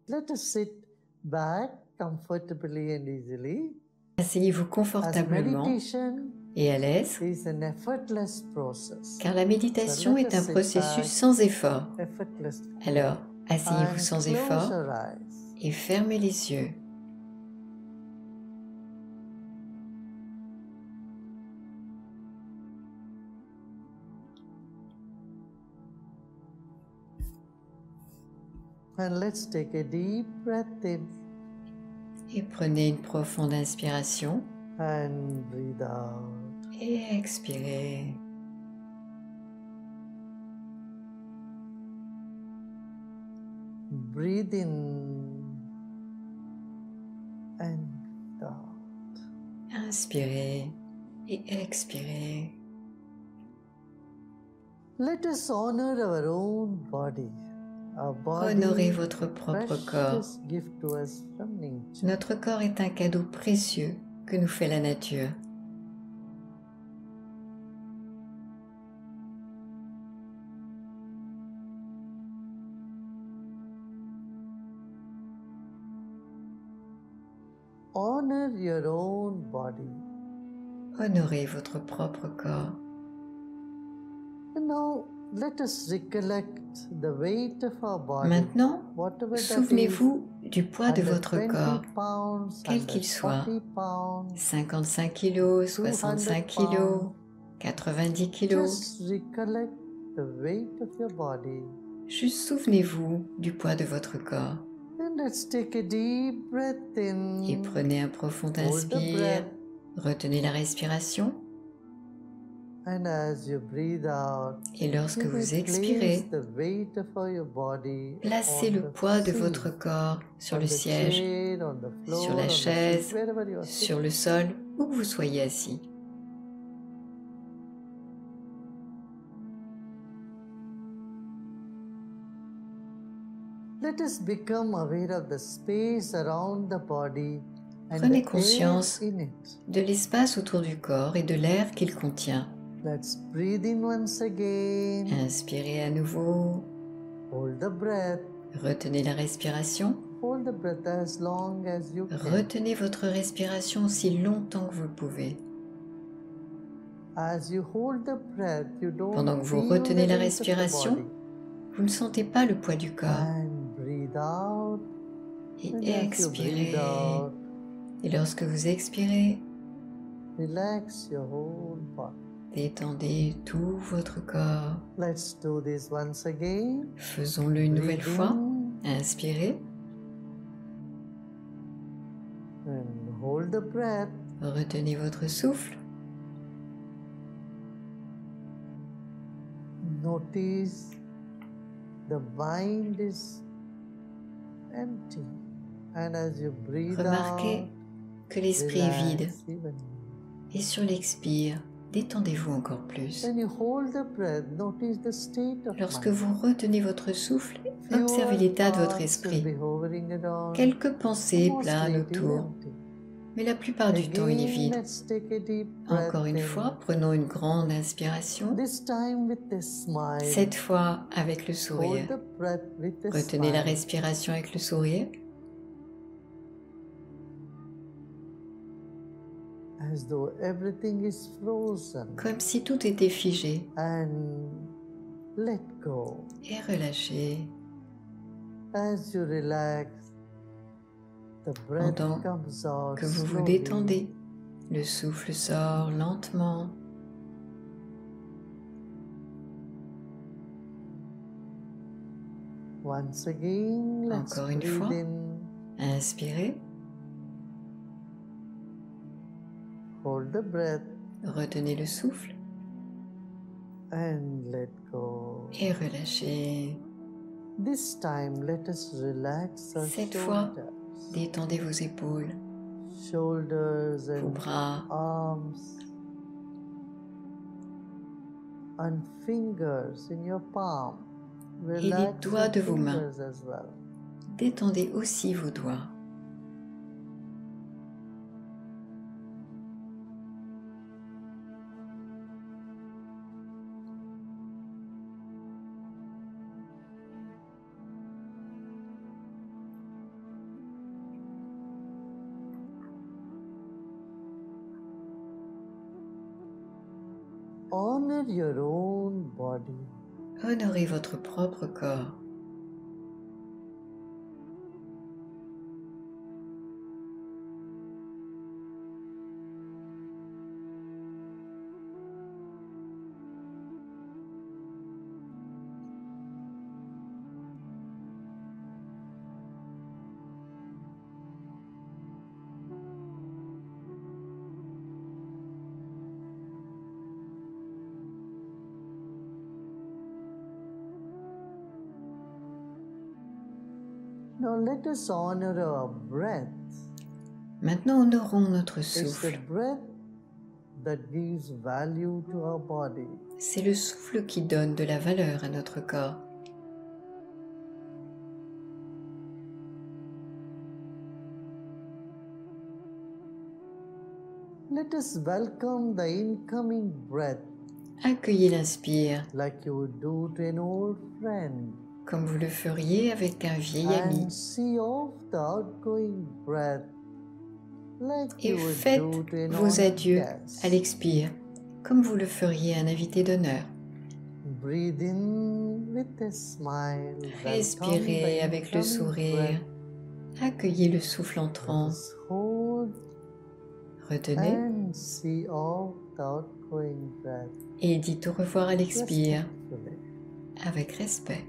Let us sit back comfortably and easily. Asseyez-vous As confortablement meditation et à l'aise, is an effortless process. car la méditation let est us un sit processus back sans effort. effortlessly Alors, asseyez-vous and sans close effort your eyes. et fermez les yeux. And let's take a deep breath in Et prenez une profonde inspiration and breathe out. et expirez. Breathe in and breathe out. Inspirez et expirez. Let us honor our own body. Our body Honorez is votre a propre corps. precious gift to us from nature. Notre corps est un cadeau précieux que nous fait la nature. Honor your own body. Honorez votre propre corps. And now let us recollect the weight of our body. Maintenant, Whatever that souvenez-vous du poids de 120 votre corps, pounds, quel qu'il soit. 140 pounds, 55 kg, 65 kg, 90 kg. just recollect the weight of your body. Juste souvenez-vous du poids de votre corps. And let's take a deep breath in. Et prenez un profond Hold the inspire. breath. Retenez la respiration. And as you breathe out, Et lorsque you may vous expirez, place the weight of your body placez on le the poids de seat, votre corps sur on le the siège, chair, on the floor, sur on la the seat, chaise, wherever you are sur sitting. le sol, où que vous soyez assis. Let us become aware of the space around the body and Prenez the conscience air in it. de l'espace autour du corps et de l'air qu'il contient. Let's breathe in once again. Inspirez à nouveau. Hold the breath. Retenez la respiration. Hold the breath as long as you can. Retenez votre respiration aussi longtemps que vous le pouvez. As you hold the breath, you don't Pendant que vous feel retenez the la weight of the respiration, body. vous ne sentez pas le poids du corps. And breathe out. Et And as you expirez. breathe out, Et lorsque vous expirez, relax your whole body. détendez tout votre corps. Let's do this once again. Faisons-le une nouvelle Breathe fois. in Inspirez. and hold the breath. Retenez votre souffle. Notice the mind is empty. And as you breathe Remarquez out, que l'esprit est vide. relax even. Et sur l'expire, détendez-vous encore plus. When you hold the breath, notice the state of Lorsque mind. vous retenez votre souffle, Fewer observez l'état de votre thoughts will esprit. be hovering around. Quelques pensées Mostly planent it is autour, empty. mais la plupart du temps il est Again, vide. let's take a deep breath Encore une in. fois, prenons une grande inspiration. This time with a smile. Cette fois avec le Hold sourire. the breath with a Retenez la smile. respiration avec le sourire. As though everything is frozen. Comme si tout était figé. And let go. Et relâchez. As you relax, the breath Pendant comes out que vous vous slowly. détendez, le souffle sort lentement. Once again, let's Encore une breathe fois. in, Inspirez. hold the breath, Retenez le souffle. and let go. Et relâchez. This time, let us relax our Cette fois, shoulders, détendez vos épaules, shoulders vos and bras, arms, and fingers in your palm. et les Relax doigts your de vos mains. fingers as well. Détendez aussi vos doigts. honor your own body. Honorez votre propre corps. Now let us honor our breath. Maintenant, honorons notre It's the souffle. breath that gives value to our body. C'est le souffle qui donne de la valeur à notre corps. Let us welcome the incoming breath Accueillez l'inspire, like you would do to an old friend, comme vous le feriez avec un vieil ami. and see off the outgoing breath like Et you would faites do to an vos honored adieux guest. à l'expire, comme vous le feriez à un invité d'honneur. Breathe in with a smile. Respirez avec le sourire. Accueillez le souffle entrant. Hold Retenez and see off the outgoing breath et dites au revoir à l'expire respectfully. avec respect.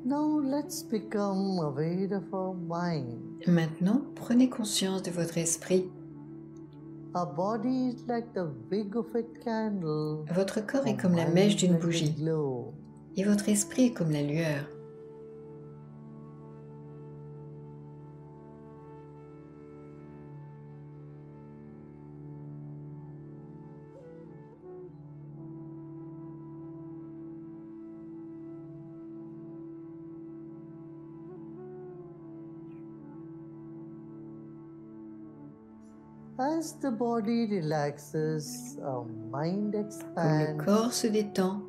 Now let's become aware of our mind. Maintenant, prenez conscience de votre esprit. Our body is like the wick of a candle. Votre corps est Our comme la mind mèche is d'une like the bougie glow. et votre esprit est comme la lueur. As the body relaxes, our mind Comme expands. le corps se détend,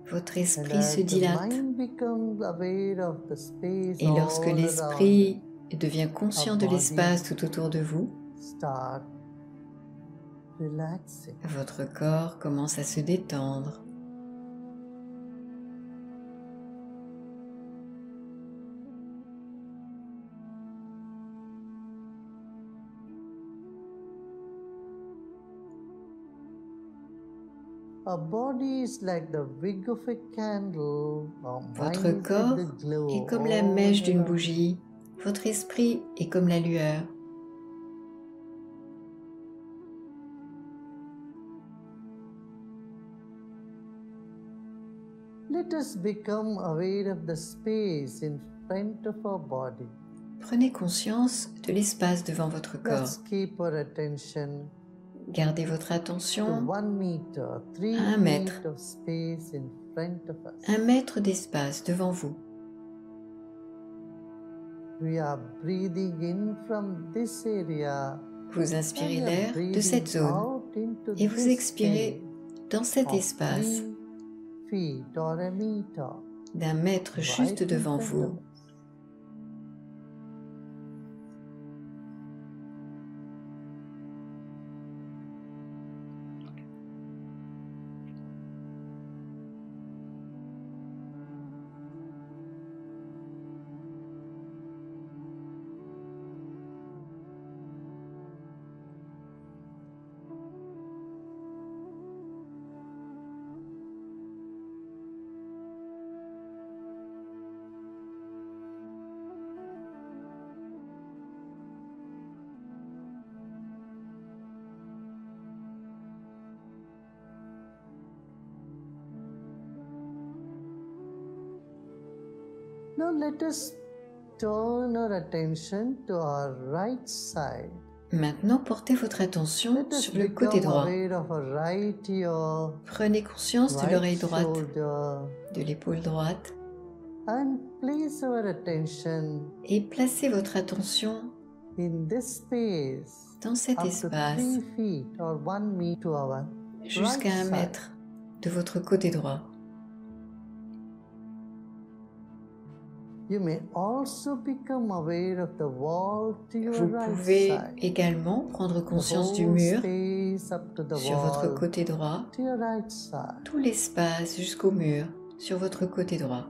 votre And esprit as se the dilate. mind becomes aware of the space Et lorsque all l'esprit around devient conscient our de body l'espace tout autour de vous, it, start relaxing. votre corps commence à se détendre. Our body is like the wick of a candle. Our Votre mind is corps like the glow est comme la all mèche d'une around. bougie, votre esprit est comme la lueur. Let us become aware of the space in front of our body. Prenez conscience de l'espace devant votre corps. Let's keep our attention Gardez votre to attention 1 meter, 3 à 1 mètre. feet of space in front of us. 1 mètre d'espace devant vous. We are breathing in from this area Vous inspirez and we are l'air de breathing cette zone out into et vous this expirez space dans cet of espace 3 feet or a meter d'1 mètre right juste in devant front vous. of us. Now let us turn our attention to our right side. Maintenant, portez votre attention Let us sur le côté become droit. aware of our right ear, Prenez conscience de right l'oreille droite, shoulder, de l'épaule droite, and place our attention et placez votre attention in this space dans cet up to espace 3 feet or 1 meter to our right jusqu'à 1 side. mètre de votre côté droit. You may also become aware of the wall to your Vous right pouvez side. également prendre The conscience du whole mur space up to the sur votre wall côté droit, to your right side. tout l'espace jusqu'au mur sur votre côté droit.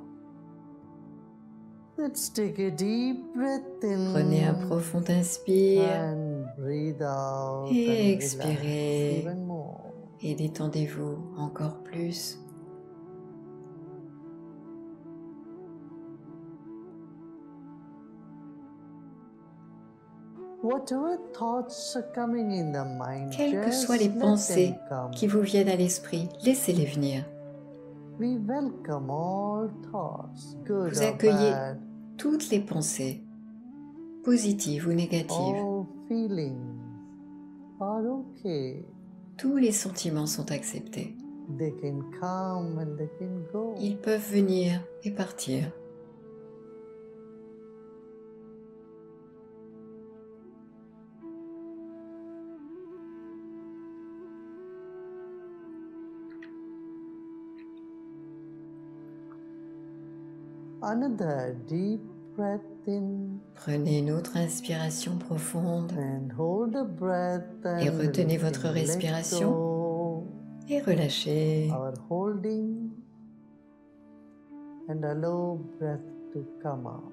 Let's take a deep breath in. Prenez un profond inspire And breathe out et and expirez relax even more. et détendez-vous encore plus. Whatever thoughts are coming in the mind, Quelles que just soient les let pensées them come. qui vous viennent à l'esprit, laissez-les venir. We welcome all thoughts, good Vous or accueillez bad, toutes les pensées, positives ou négatives. all feelings are okay. Tous les sentiments sont acceptés. They can come and they can go. Ils peuvent venir et partir. Another deep breath in Prenez une autre inspiration profonde and hold the breath et and retenez let votre respiration go. et relâchez. Our holding and allow breath to come out.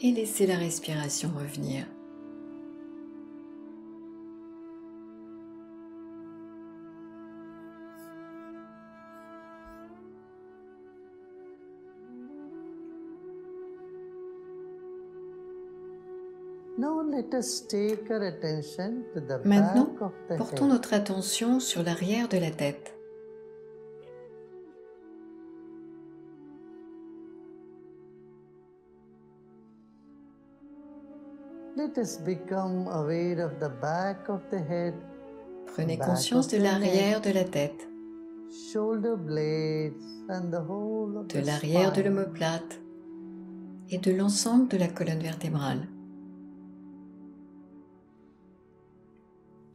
Et laissez la respiration revenir. Now let us take our attention to the Maintenant, back of the portons head. notre attention sur l'arrière de la tête. Let us become aware of the back of the head, Prenez back conscience of de the l'arrière neck, de la tête, shoulder blades and the whole of de the l'arrière de spine. l'omoplate et de l'ensemble de la colonne vertébrale.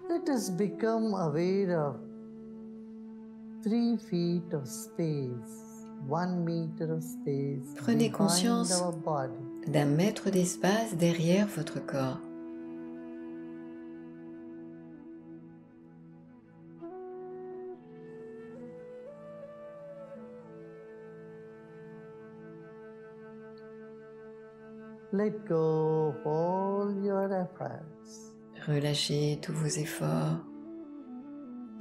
Let us become aware of 3 feet of space, 1 meter of space Prenez behind conscience our body. d'1 mètre d'espace derrière votre corps. Let go of all your efforts. Relâchez tous vos efforts.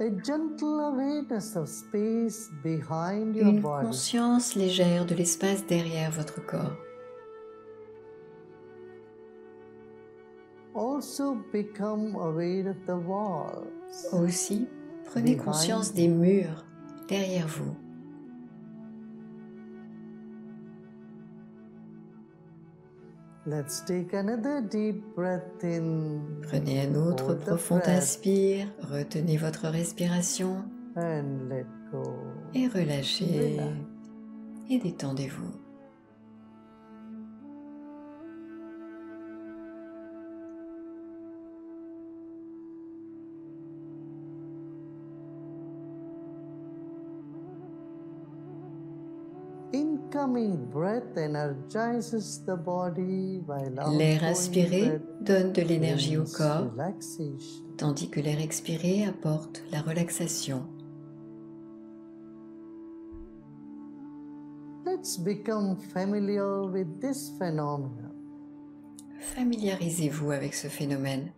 A gentle awareness of space behind your Une body. conscience légère de l'espace derrière votre corps. Also become aware of the walls. Aussi, prenez Behind conscience des murs derrière vous. Let's take another deep breath in. Prenez un autre Hold the profond breath inspire, retenez votre respiration and let go. et relâchez Relax. et détendez-vous. Incoming breath energizes the body while L'air outgoing inspiré breath donne de l'énergie au brings corps, relaxation. tandis que l'air expiré apporte la relaxation. Let's become familiar with this phenomenon. Familiarisez-vous avec ce phénomène.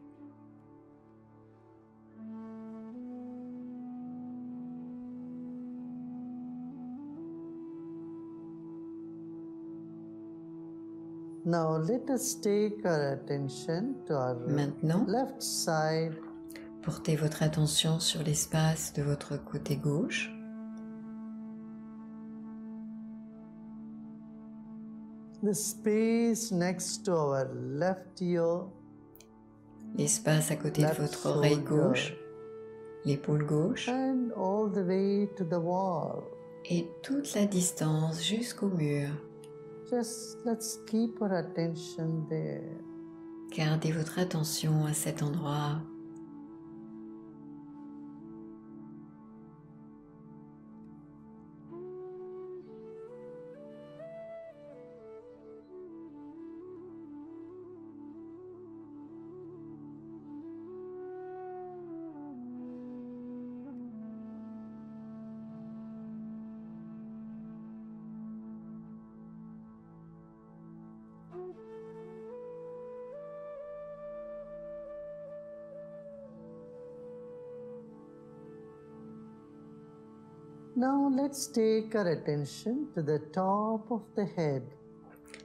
Now let us take our attention to our Maintenant, left side. portez votre attention sur l'espace de votre côté gauche. The space next to our left ear. l'espace à côté de left votre oreille shoulder, gauche, l'épaule gauche and all the way to the wall. et toute la distance jusqu'au mur. Just let's keep our attention there. Gardez votre attention à cet endroit. Now let's take our attention to the top of the head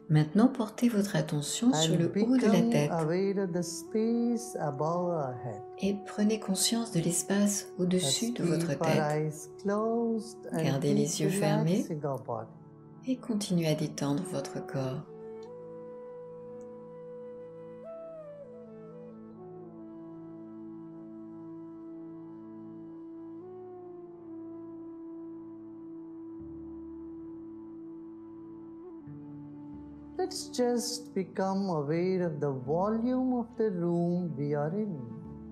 Maintenant, portez votre attention sur and le haut de la become tête aware of the space above our head. et prenez conscience de l'espace au-dessus Let's de votre keep our tête. eyes closed and Gardez keep les yeux fermés. relaxing our body. Et continuez à détendre votre corps. Let's just become aware of the volume of the room we are in.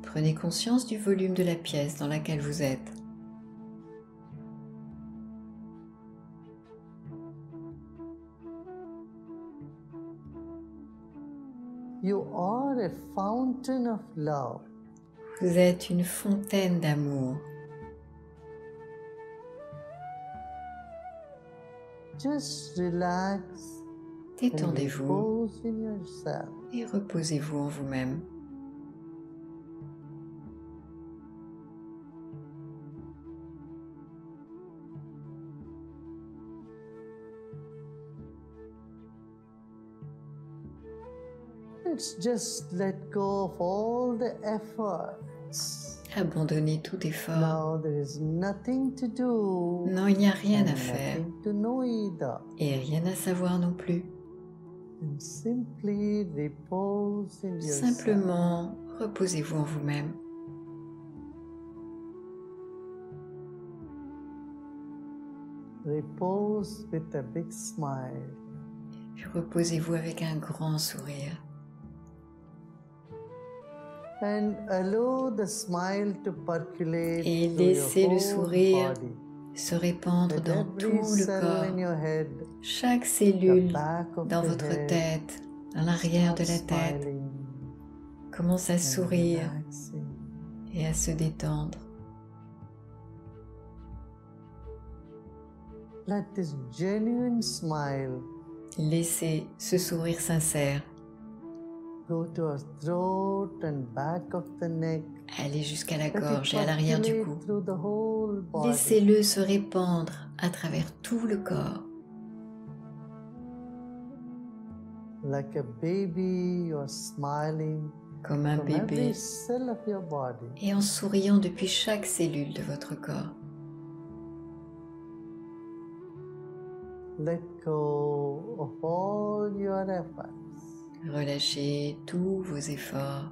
Prenez conscience du volume de la pièce dans laquelle vous êtes. You are a fountain of love. Vous êtes une fontaine d'amour. Just relax and Détendez-vous repose in yourself. et reposez-vous en vous-même. Let's just let go of all the efforts. Abandonnez tout effort. Now there is nothing to do Non, il n'y a rien and à faire nothing to know either. et rien à savoir non plus. And simply repose in yourself. Simplement, reposez-vous en vous-même. Repose with a big smile. Puis reposez-vous avec un grand sourire. And allow the smile to percolate Et through laissez your le whole sourire body. se répandre Let dans every tout le cell in corps. your head, Chaque the cellule back of dans the votre head, tête, dans l'arrière de start la tête, smiling commence à and sourire relaxing. et à se détendre. Let this genuine smile Laissez ce sourire sincère go to our throat and back of the neck. aller jusqu'à la Let it gorge et à l'arrière du percolate cou. through the whole body. Laissez-le se répandre à travers tout le corps. Like a baby, you're smiling Comme un from bébé every cell of your body. et en souriant depuis chaque cellule de votre corps. Let go of all your efforts. Relâchez tous vos efforts.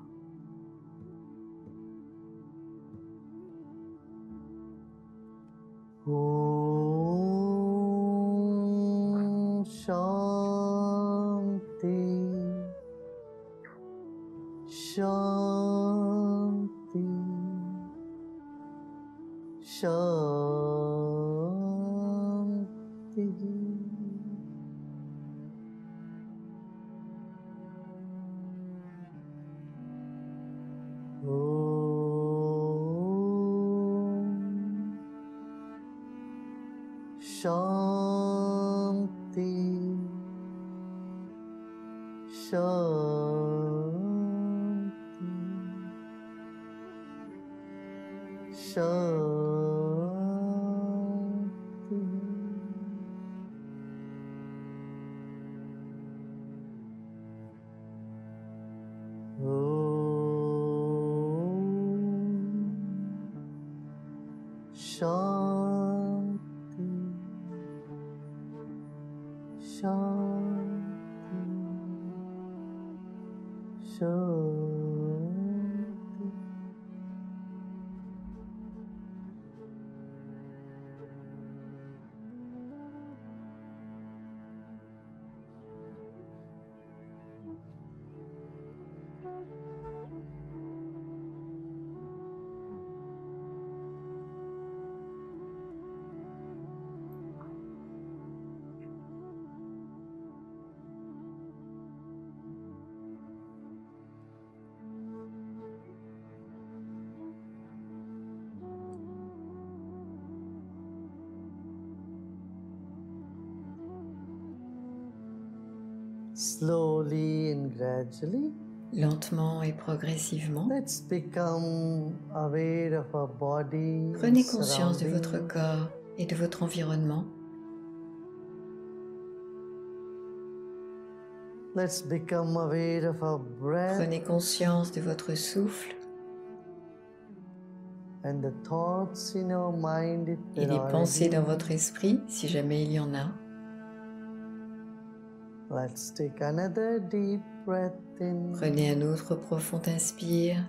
Om Shanti Shanti Shanti. Om Shanti Shanti Shanti. Om Shanti Shanti Shanti. Slowly and gradually, lentement et progressivement. let's become aware of our body. Prenez and conscience de votre surroundings. corps et de votre environnement. Let's become aware of our breath Prenez conscience de votre souffle and the thoughts in our mind if et there les are pensées dans any. votre esprit, si jamais il y en a. Let's take another deep breath in. Prenez un autre profond inspire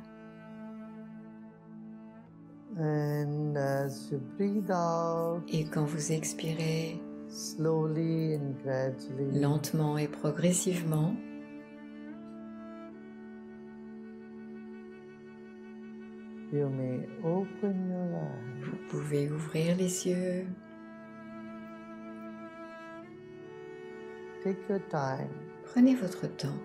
And as you breathe out, et quand vous expirez slowly and gradually, lentement et progressivement, you may open your eyes. vous pouvez ouvrir les yeux. Take your time. Prenez votre temps.